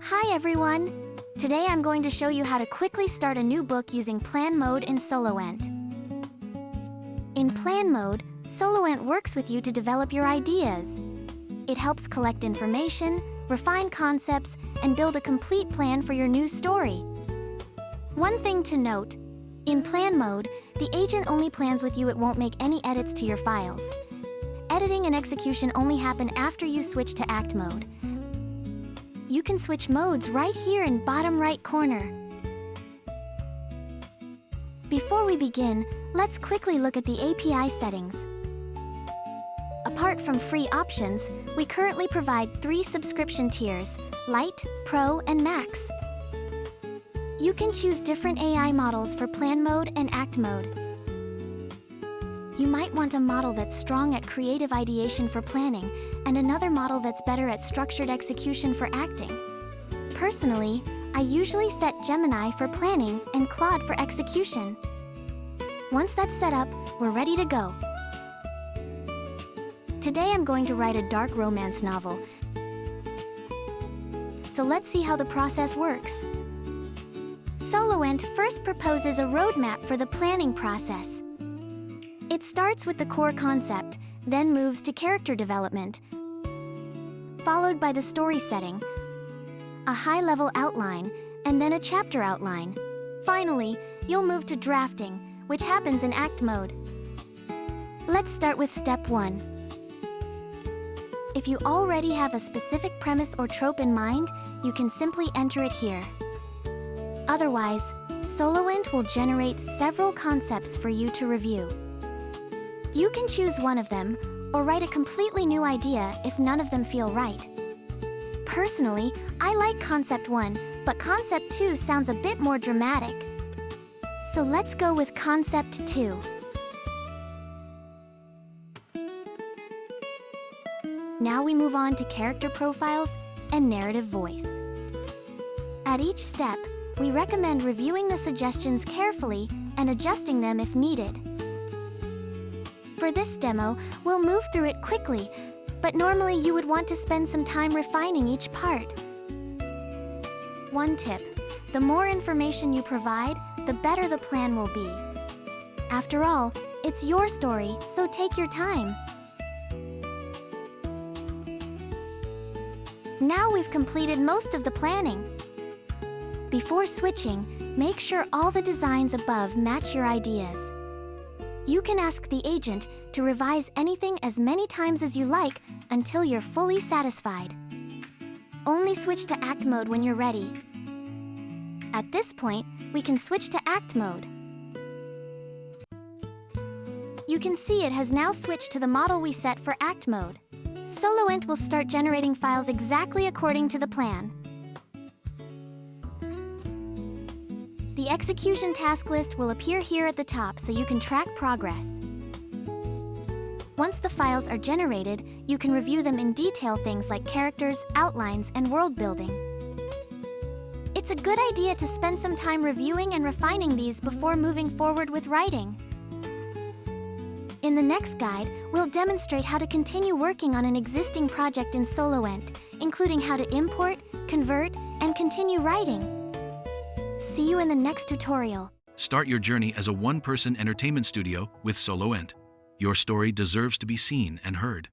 Hi everyone! Today I'm going to show you how to quickly start a new book using Plan Mode in SoloEnt. In Plan Mode, SoloEnt works with you to develop your ideas. It helps collect information, refine concepts, and build a complete plan for your new story. One thing to note, in Plan Mode, the agent only plans with you. It won't make any edits to your files. Editing and execution only happen after you switch to Act Mode. You can switch modes right here in bottom right corner. Before we begin, let's quickly look at the API settings. Apart from free options, we currently provide 3 subscription tiers: Lite, Pro, and Max. You can choose different AI models for Plan Mode and Act Mode. You might want a model that's strong at creative ideation for planning, and another model that's better at structured execution for acting. Personally, I usually set Gemini for planning and Claude for execution. Once that's set up, we're ready to go. Today I'm going to write a dark romance novel. So let's see how the process works. SoloEnt first proposes a roadmap for the planning process. It starts with the core concept, then moves to character development, followed by the story setting, a high-level outline, and then a chapter outline. Finally, you'll move to drafting, which happens in Act Mode. Let's start with Step 1. If you already have a specific premise or trope in mind, you can simply enter it here. Otherwise, SoloEnt will generate several concepts for you to review. You can choose one of them, or write a completely new idea if none of them feel right. Personally, I like Concept 1, but Concept 2 sounds a bit more dramatic. So let's go with Concept 2. Now we move on to character profiles and narrative voice. At each step, we recommend reviewing the suggestions carefully and adjusting them if needed. For this demo, we'll move through it quickly, but normally you would want to spend some time refining each part. One tip: the more information you provide, the better the plan will be. After all, it's your story, so take your time. Now we've completed most of the planning. Before switching, make sure all the designs above match your ideas. You can ask the agent to revise anything as many times as you like until you're fully satisfied. Only switch to Act Mode when you're ready. At this point, we can switch to Act Mode. You can see it has now switched to the model we set for Act Mode. SoloEnt will start generating files exactly according to the plan. The execution task list will appear here at the top so you can track progress. Once the files are generated, you can review them in detail, things like characters, outlines, and world building. It's a good idea to spend some time reviewing and refining these before moving forward with writing. In the next guide, we'll demonstrate how to continue working on an existing project in SoloEnt, including how to import, convert, and continue writing. See you in the next tutorial. Start your journey as a one-person entertainment studio with SoloEnt. Your story deserves to be seen and heard.